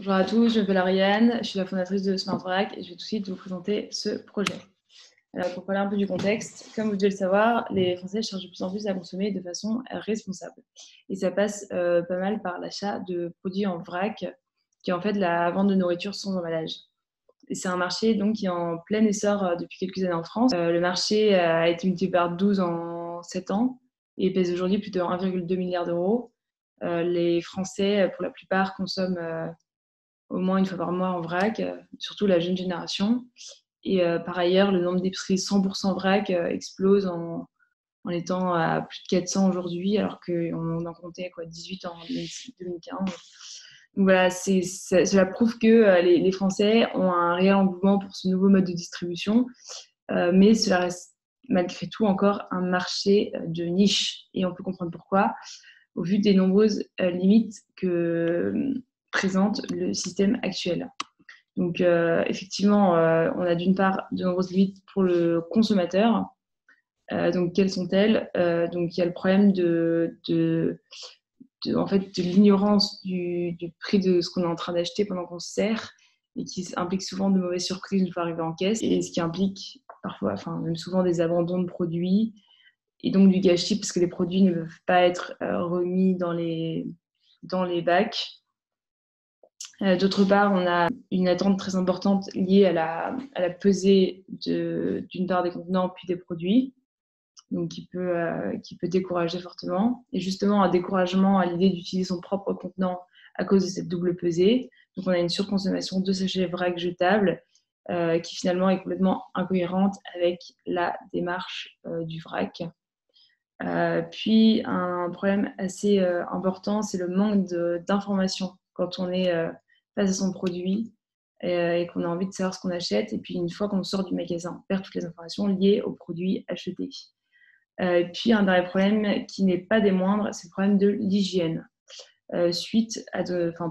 Bonjour à tous, je m'appelle Ariane, je suis la fondatrice de SmartVrac et je vais tout de suite vous présenter ce projet. Alors, pour parler un peu du contexte, comme vous devez le savoir, les Français cherchent de plus en plus à consommer de façon responsable. Et ça passe pas mal par l'achat de produits en vrac, qui est en fait la vente de nourriture sans emballage. Et c'est un marché donc, qui est en plein essor depuis quelques années en France. Le marché a été multiplié par 12 en 7 ans et pèse aujourd'hui plus de 1,2 milliard d'euros. Les Français, pour la plupart, consomment au moins une fois par mois en vrac, surtout la jeune génération. Et par ailleurs, le nombre d'épiceries 100% vrac explose en étant à plus de 400 aujourd'hui, alors qu'on en comptait 18 en 2015. Donc voilà, cela prouve que les Français ont un réel engouement pour ce nouveau mode de distribution, mais cela reste malgré tout encore un marché de niche. Et on peut comprendre pourquoi, au vu des nombreuses limites que présente le système actuel. Donc effectivement, on a d'une part de nombreuses limites pour le consommateur. Donc quelles sont-elles? Donc il y a le problème en fait, de l'ignorance du prix de ce qu'on est en train d'acheter pendant qu'on se sert et qui implique souvent de mauvaises surprises une fois arrivé en caisse et ce qui implique parfois, enfin même souvent des abandons de produits et donc du gâchis parce que les produits ne peuvent pas être remis dans les bacs. D'autre part, on a une attente très importante liée à la pesée d'une part des contenants puis des produits, donc qui peut décourager fortement. Et justement, un découragement à l'idée d'utiliser son propre contenant à cause de cette double pesée. Donc on a une surconsommation de sachets vrac jetables qui finalement est complètement incohérente avec la démarche du vrac. Puis un problème assez important, c'est le manque d'information quand on est face à son produit et qu'on a envie de savoir ce qu'on achète. Et puis une fois qu'on sort du magasin, on perd toutes les informations liées au produit acheté. Et puis un dernier problème qui n'est pas des moindres, c'est le problème de l'hygiène. Suite à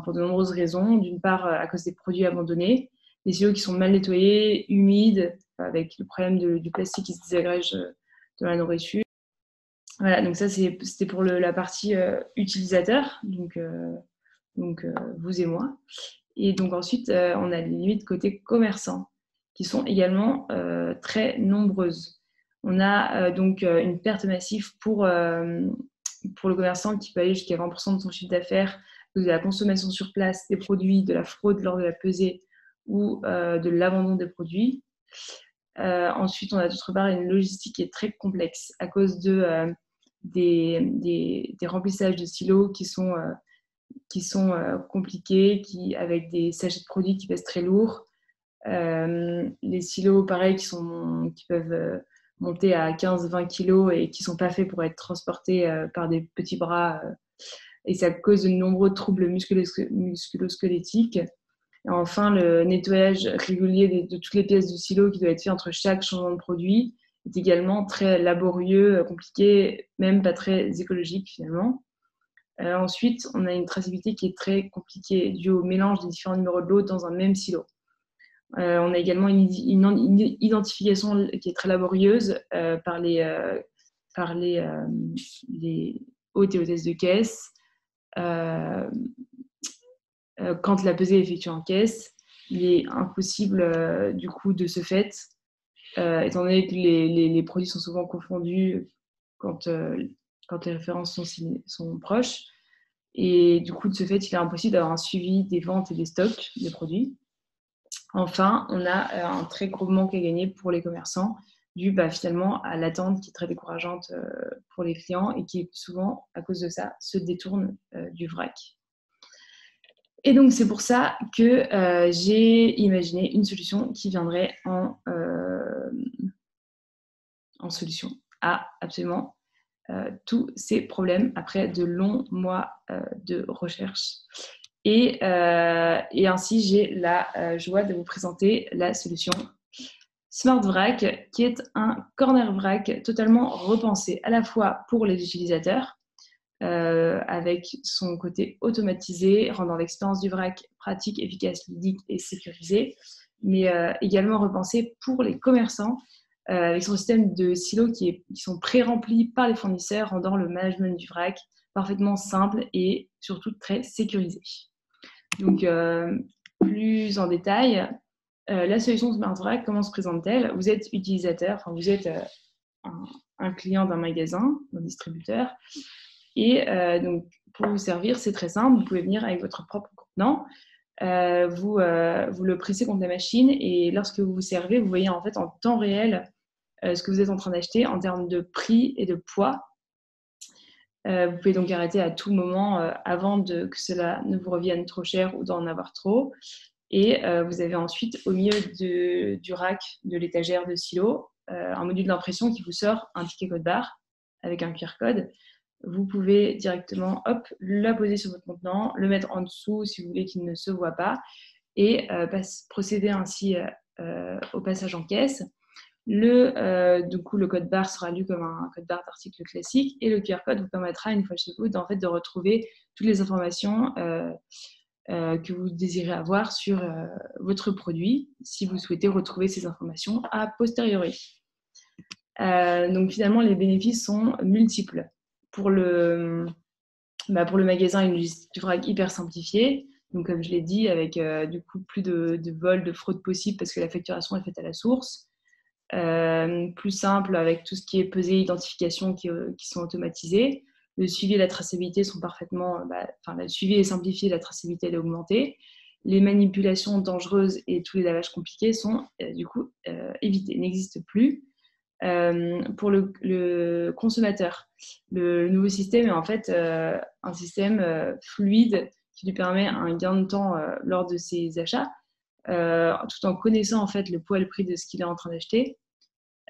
pour de nombreuses raisons. D'une part, à cause des produits abandonnés, des silos qui sont mal nettoyés, humides, avec le problème du plastique qui se désagrège dans la nourriture. Voilà, donc ça c'était pour la partie utilisateur, donc vous et moi. Et donc ensuite, on a les limites côté commerçant, qui sont également très nombreuses. On a donc une perte massive pour le commerçant qui peut aller jusqu'à 20% de son chiffre d'affaires, de la consommation sur place des produits, de la fraude lors de la pesée ou de l'abandon des produits. Ensuite, on a d'autre part une logistique qui est très complexe à cause des remplissages de silos qui sont compliqués, avec des sachets de produits qui pèsent très lourd. Les silos, pareil, qui peuvent monter à 15-20 kilos et qui ne sont pas faits pour être transportés par des petits bras. Et ça cause de nombreux troubles musculo-squelettiques. Et enfin, le nettoyage régulier de toutes les pièces de silo qui doit être fait entre chaque changement de produit est également très laborieux, compliqué, même pas très écologique finalement. Ensuite, on a une traçabilité qui est très compliquée due au mélange des différents numéros de lot dans un même silo. On a également une identification qui est très laborieuse par les hôtes et hôtesses de caisse. Quand la pesée est effectuée en caisse, il est impossible du coup de ce fait, étant donné que les produits sont souvent confondus quand les références sont proches. Et du coup, de ce fait, il est impossible d'avoir un suivi des ventes et des stocks des produits. Enfin, on a un très gros manque à gagner pour les commerçants, dû finalement à l'attente qui est très décourageante pour les clients et qui souvent, à cause de ça, se détournent du vrac. Et donc, c'est pour ça que j'ai imaginé une solution qui viendrait en solution à absolument tous ces problèmes après de longs mois de recherche. Et ainsi, j'ai la joie de vous présenter la solution SmartVrac, qui est un corner vrac totalement repensé à la fois pour les utilisateurs, avec son côté automatisé, rendant l'expérience du vrac pratique, efficace, ludique et sécurisée, mais également repensé pour les commerçants, avec son système de silos qui sont pré-remplis par les fournisseurs, rendant le management du vrac parfaitement simple et surtout très sécurisé. Donc, plus en détail, la solution Smart Vrac, comment se présente-t-elle? Vous êtes utilisateur, enfin vous êtes un client d'un magasin, d'un distributeur, et donc pour vous servir, c'est très simple, vous pouvez venir avec votre propre contenant, vous le pressez contre la machine, et lorsque vous vous servez, vous voyez en fait en temps réel ce que vous êtes en train d'acheter en termes de prix et de poids. Vous pouvez donc arrêter à tout moment avant que cela ne vous revienne trop cher ou d'en avoir trop. Et vous avez ensuite au milieu du rack de l'étagère de silo un module d'impression qui vous sort un ticket code barre avec un QR code. Vous pouvez directement la poser sur votre contenant, le mettre en dessous si vous voulez qu'il ne se voit pas et procéder ainsi au passage en caisse. Du coup, le code barre sera lu comme un code barre d'article classique et le QR code vous permettra, une fois chez vous, de retrouver toutes les informations que vous désirez avoir sur votre produit, si vous souhaitez retrouver ces informations a posteriori. Donc finalement, les bénéfices sont multiples. Pour le magasin, une logistique du vrac hyper simplifiée. Donc comme je l'ai dit, avec du coup plus de vols, de fraude possible parce que la facturation est faite à la source. Plus simple avec tout ce qui est pesée, identification qui sont automatisés. Le suivi et la traçabilité sont parfaitement... le suivi est simplifié, la traçabilité elle est augmentée. Les manipulations dangereuses et tous les lavages compliqués sont du coup évités, n'existent plus. Pour le consommateur, le nouveau système est en fait un système fluide qui lui permet un gain de temps lors de ses achats, tout en connaissant en fait le poids et le prix de ce qu'il est en train d'acheter.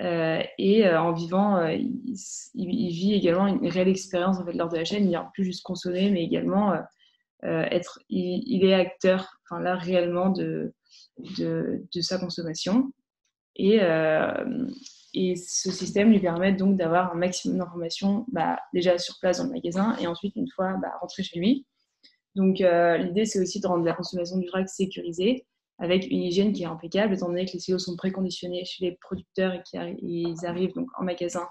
En vivant, il vit également une réelle expérience en fait, lors de la chaîne. Il ne vient plus juste consommer, mais également il est acteur là, réellement de sa consommation. Et ce système lui permet donc d'avoir un maximum d'informations déjà sur place dans le magasin et ensuite, une fois rentré chez lui. Donc, l'idée, c'est aussi de rendre la consommation du vrac sécurisée avec une hygiène qui est impeccable, étant donné que les silos sont préconditionnés chez les producteurs et qu'ils arrivent donc en magasin.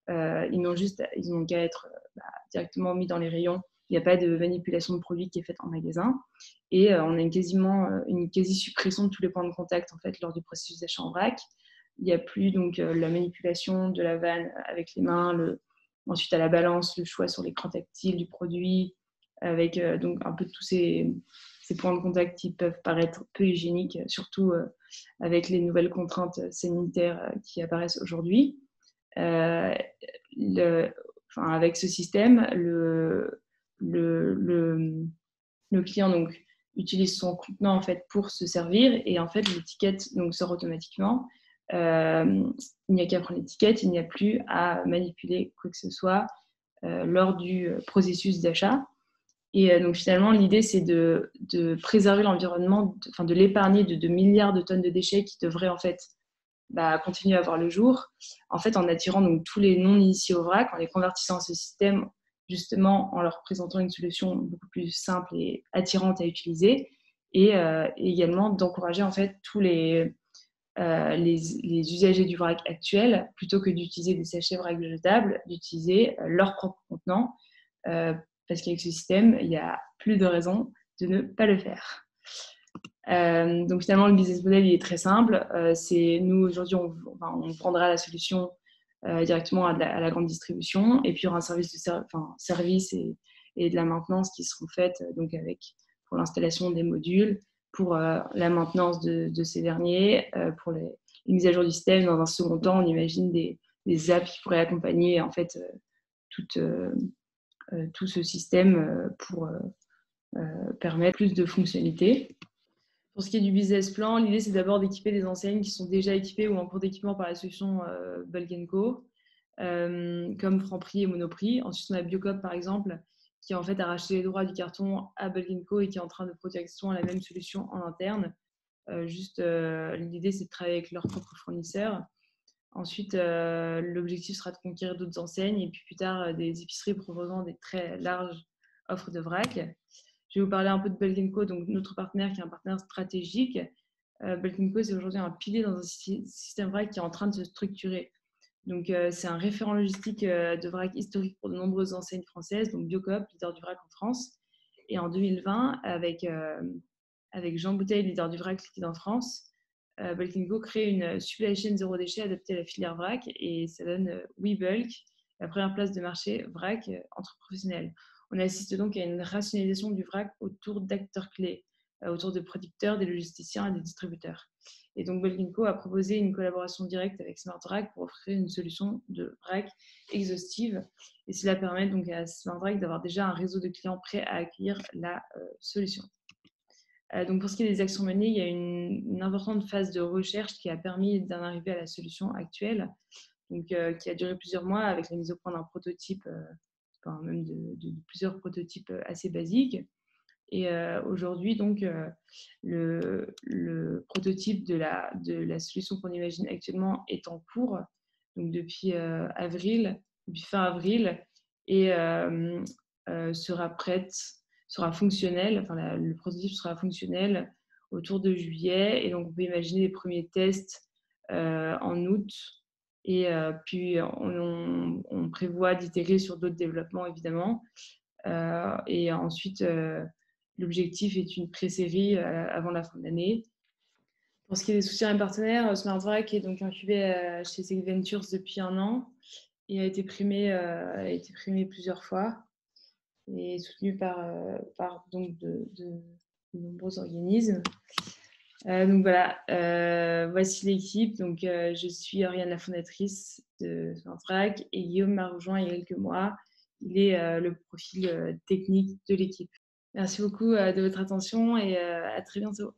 Ils n'ont qu'à être directement mis dans les rayons. Il n'y a pas de manipulation de produits qui est faite en magasin. Et on a une quasi-suppression de tous les points de contact en fait, lors du processus d'achat en vrac. Il n'y a plus donc la manipulation de la vanne avec les mains, ensuite à la balance, le choix sur l'écran tactile du produit, avec donc un peu tous ces points de contact qui peuvent paraître peu hygiéniques, surtout avec les nouvelles contraintes sanitaires qui apparaissent aujourd'hui. Avec ce système, le client donc, utilise son contenant en fait, pour se servir et en fait l'étiquette donc, sort automatiquement. Il n'y a qu'à prendre l'étiquette, il n'y a plus à manipuler quoi que ce soit lors du processus d'achat. Et donc finalement, l'idée, c'est de préserver l'environnement, de l'épargner de milliards de tonnes de déchets qui devraient en fait continuer à voir le jour, en fait en attirant donc tous les non-initiés au vrac, en les convertissant à ce système, justement en leur présentant une solution beaucoup plus simple et attirante à utiliser, et également d'encourager en fait tous les usagers du vrac actuels, plutôt que d'utiliser des sachets vrac jetables, d'utiliser leur propre contenant, parce qu'avec ce système, il n'y a plus de raison de ne pas le faire. Donc finalement, le business model il est très simple. Nous, aujourd'hui, on vendra la solution directement à la grande distribution, et puis il y aura un service et de la maintenance qui seront faites pour l'installation des modules, pour la maintenance de ces derniers, pour les mises à jour du système. Dans un second temps, on imagine des apps qui pourraient accompagner en fait tout ce système pour permettre plus de fonctionnalités. Pour ce qui est du business plan, l'idée c'est d'abord d'équiper des enseignes qui sont déjà équipées ou en cours d'équipement par la solution Bulk & Co, comme Franprix et Monoprix. Ensuite, on a Biocop par exemple, qui en fait a racheté les droits du carton à Bulk & Co et qui est en train de protection à la même solution en interne. L'idée c'est de travailler avec leurs propres fournisseurs. Ensuite, l'objectif sera de conquérir d'autres enseignes et puis plus tard des épiceries proposant des très larges offres de vrac. Je vais vous parler un peu de Bulk & Co, donc notre partenaire qui est un partenaire stratégique. Bulk & Co, c'est aujourd'hui un pilier dans un système vrac qui est en train de se structurer. Donc, c'est un référent logistique de vrac historique pour de nombreuses enseignes françaises, donc Biocop, leader du vrac en France, Et en 2020, avec Jean Bouteille, leader du vrac liquide en France, Bulk Co crée une supply chain zéro déchet adaptée à la filière vrac et ça donne WeBulk, la première place de marché vrac entre professionnels. On assiste donc à une rationalisation du vrac autour d'acteurs clés, autour de producteurs, des logisticiens et des distributeurs. Et donc Bulk Co a proposé une collaboration directe avec SmartVrac pour offrir une solution de vrac exhaustive. Et cela permet donc à SmartVrac d'avoir déjà un réseau de clients prêts à accueillir la solution. Donc pour ce qui est des actions menées, il y a une importante phase de recherche qui a permis d'en arriver à la solution actuelle, donc, qui a duré plusieurs mois avec la mise au point d'un prototype, même de plusieurs prototypes assez basiques. Et aujourd'hui, donc, le prototype de la solution qu'on imagine actuellement est en cours, donc depuis fin avril, et sera fonctionnel, enfin le prototype sera fonctionnel autour de juillet, et donc on peut imaginer les premiers tests en août, et puis on prévoit d'itérer sur d'autres développements évidemment, et ensuite l'objectif est une pré-série avant la fin de l'année. Pour ce qui est des soutiens et partenaires, SmartVrac est donc incubé chez Seg Ventures depuis 1 an et a été primé plusieurs fois et soutenu par donc de nombreux organismes. Donc voilà, voici l'équipe. Donc je suis Oriane, la fondatrice de SmartVrac, et Guillaume m'a rejoint il y a quelques mois. Il est le profil technique de l'équipe. Merci beaucoup de votre attention et à très bientôt.